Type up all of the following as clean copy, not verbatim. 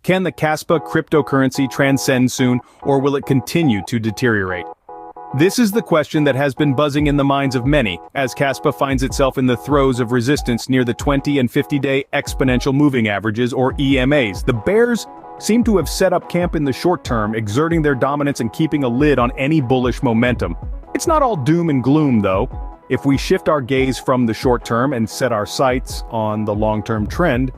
Can the Kaspa cryptocurrency transcend soon, or will it continue to deteriorate? This is the question that has been buzzing in the minds of many, as Kaspa finds itself in the throes of resistance near the 20 and 50-day exponential moving averages, or EMAs. The bears seem to have set up camp in the short term, exerting their dominance and keeping a lid on any bullish momentum. It's not all doom and gloom, though. If we shift our gaze from the short term and set our sights on the long-term trend,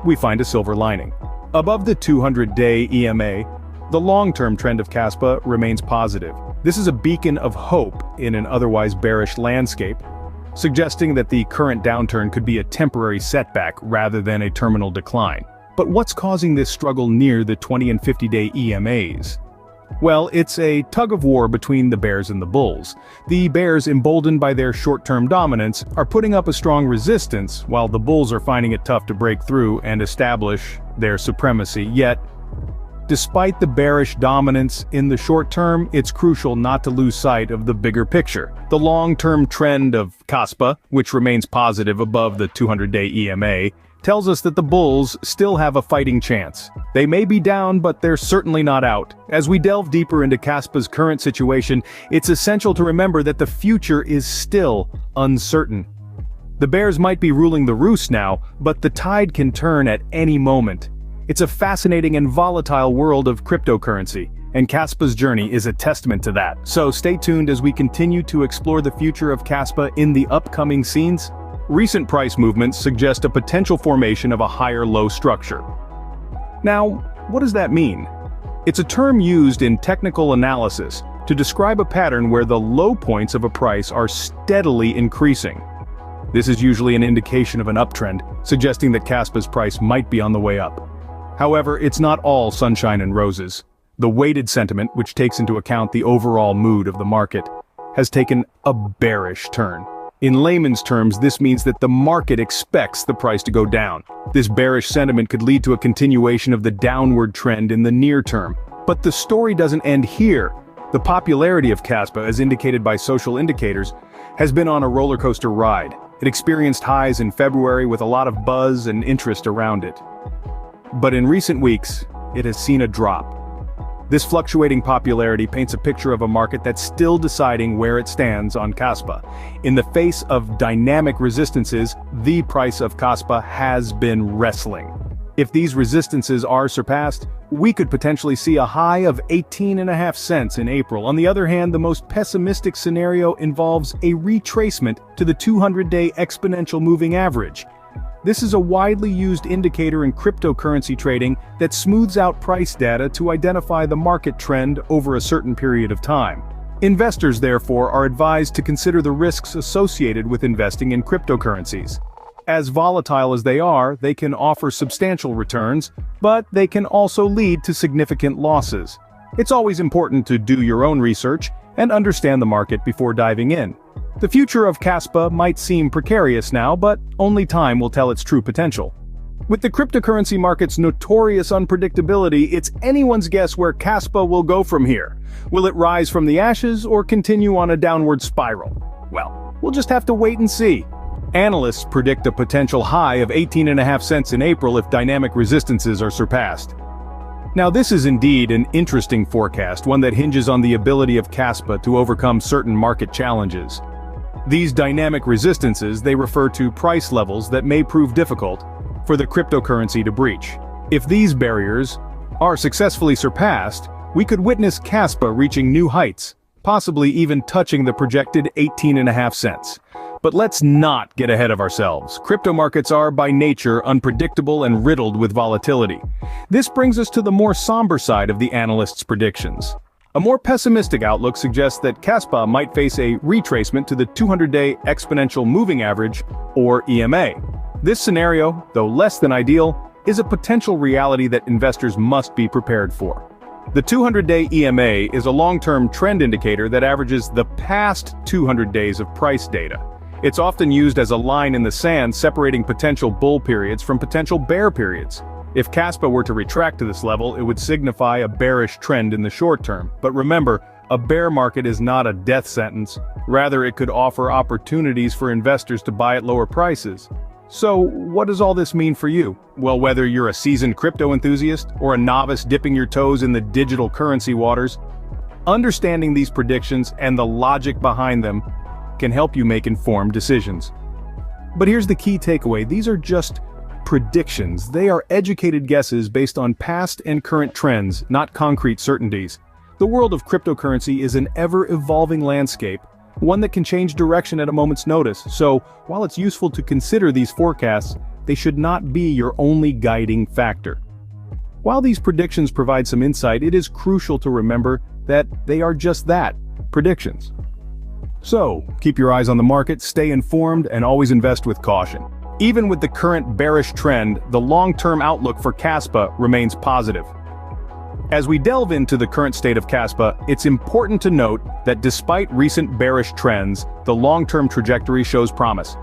we find a silver lining. Above the 200-day EMA, the long-term trend of Kaspa remains positive. This is a beacon of hope in an otherwise bearish landscape, suggesting that the current downturn could be a temporary setback rather than a terminal decline. But what's causing this struggle near the 20 and 50-day EMAs? Well, it's a tug-of-war between the bears and the bulls. The bears, emboldened by their short-term dominance, are putting up a strong resistance, while the bulls are finding it tough to break through and establish their supremacy. Yet, despite the bearish dominance in the short term, it's crucial not to lose sight of the bigger picture. The long-term trend of Kaspa, which remains positive above the 200-day EMA, tells us that the bulls still have a fighting chance. They may be down, but they're certainly not out. As we delve deeper into Kaspa's current situation, it's essential to remember that the future is still uncertain. The bears might be ruling the roost now, but the tide can turn at any moment. It's a fascinating and volatile world of cryptocurrency, and Kaspa's journey is a testament to that. So stay tuned as we continue to explore the future of Kaspa in the upcoming scenes. Recent price movements suggest a potential formation of a higher-low structure. Now, what does that mean? It's a term used in technical analysis to describe a pattern where the low points of a price are steadily increasing. This is usually an indication of an uptrend, suggesting that Kaspa's price might be on the way up. However, it's not all sunshine and roses. The weighted sentiment, which takes into account the overall mood of the market, has taken a bearish turn. In layman's terms, this means that the market expects the price to go down. This bearish sentiment could lead to a continuation of the downward trend in the near term. But the story doesn't end here. The popularity of Kaspa, as indicated by social indicators, has been on a roller coaster ride. It experienced highs in February with a lot of buzz and interest around it. But in recent weeks, it has seen a drop. This fluctuating popularity paints a picture of a market that's still deciding where it stands on Kaspa. In the face of dynamic resistances, the price of Kaspa has been wrestling. If these resistances are surpassed, we could potentially see a high of 18.5 cents in April. On the other hand, the most pessimistic scenario involves a retracement to the 200-day exponential moving average. This is a widely used indicator in cryptocurrency trading that smooths out price data to identify the market trend over a certain period of time. Investors, therefore, are advised to consider the risks associated with investing in cryptocurrencies. As volatile as they are, they can offer substantial returns, but they can also lead to significant losses. It's always important to do your own research and understand the market before diving in. The future of Kaspa might seem precarious now, but only time will tell its true potential. With the cryptocurrency market's notorious unpredictability, it's anyone's guess where Kaspa will go from here. Will it rise from the ashes or continue on a downward spiral? Well, we'll just have to wait and see. Analysts predict a potential high of 18.5 cents in April if dynamic resistances are surpassed. Now, this is indeed an interesting forecast, one that hinges on the ability of Kaspa to overcome certain market challenges. These dynamic resistances, they refer to price levels that may prove difficult for the cryptocurrency to breach. If these barriers are successfully surpassed, we could witness Kaspa reaching new heights, possibly even touching the projected 18.5 cents. But let's not get ahead of ourselves. Crypto markets are, by nature, unpredictable and riddled with volatility. This brings us to the more somber side of the analysts' predictions. A more pessimistic outlook suggests that Kaspa might face a retracement to the 200-day exponential moving average, or EMA. This scenario, though less than ideal, is a potential reality that investors must be prepared for. The 200-day EMA is a long-term trend indicator that averages the past 200 days of price data. It's often used as a line in the sand separating potential bull periods from potential bear periods. If Kaspa were to retract to this level, it would signify a bearish trend in the short term. But remember, a bear market is not a death sentence. Rather, it could offer opportunities for investors to buy at lower prices. So, what does all this mean for you? Well, whether you're a seasoned crypto enthusiast or a novice dipping your toes in the digital currency waters, understanding these predictions and the logic behind them can help you make informed decisions. But here's the key takeaway: these are just predictions. They are educated guesses based on past and current trends, not concrete certainties. The world of cryptocurrency is an ever-evolving landscape, one that can change direction at a moment's notice. So, while it's useful to consider these forecasts, they should not be your only guiding factor. While these predictions provide some insight, it is crucial to remember that they are just that, predictions. So, keep your eyes on the market, stay informed, and always invest with caution. Even with the current bearish trend, the long-term outlook for Kaspa remains positive. As we delve into the current state of Kaspa, it's important to note that despite recent bearish trends, the long-term trajectory shows promise.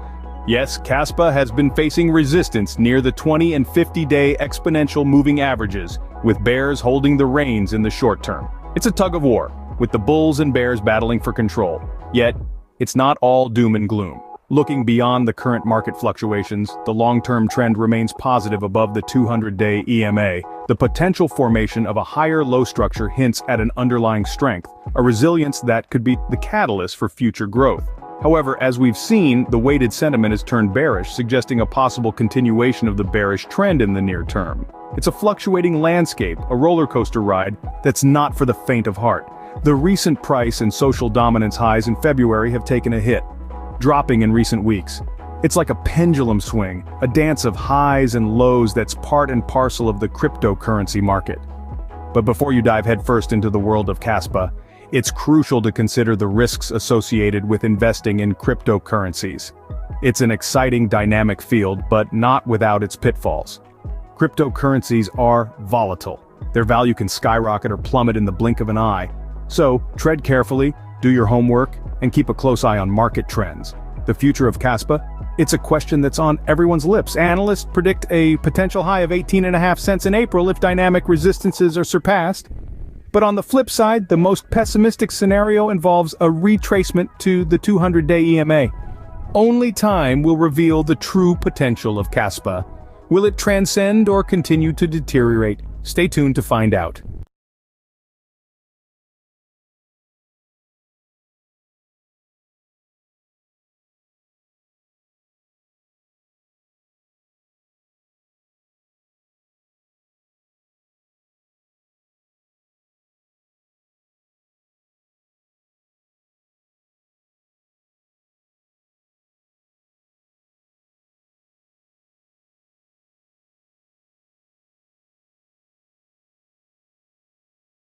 Yes, Kaspa has been facing resistance near the 20 and 50-day exponential moving averages, with bears holding the reins in the short term. It's a tug of war, with the bulls and bears battling for control. Yet, it's not all doom and gloom. Looking beyond the current market fluctuations, the long-term trend remains positive above the 200-day EMA. The potential formation of a higher low structure hints at an underlying strength, a resilience that could be the catalyst for future growth. However, as we've seen, the weighted sentiment has turned bearish, suggesting a possible continuation of the bearish trend in the near term. It's a fluctuating landscape, a roller coaster ride that's not for the faint of heart. The recent price and social dominance highs in February have taken a hit, dropping in recent weeks. It's like a pendulum swing, a dance of highs and lows that's part and parcel of the cryptocurrency market. But before you dive headfirst into the world of Kaspa, it's crucial to consider the risks associated with investing in cryptocurrencies. It's an exciting, dynamic field, but not without its pitfalls. Cryptocurrencies are volatile. Their value can skyrocket or plummet in the blink of an eye. So, tread carefully, do your homework, and keep a close eye on market trends. The future of Kaspa? It's a question that's on everyone's lips. Analysts predict a potential high of 18.5 cents in April if dynamic resistances are surpassed. But on the flip side, the most pessimistic scenario involves a retracement to the 200-day EMA. Only time will reveal the true potential of Kaspa. Will it transcend or continue to deteriorate? Stay tuned to find out.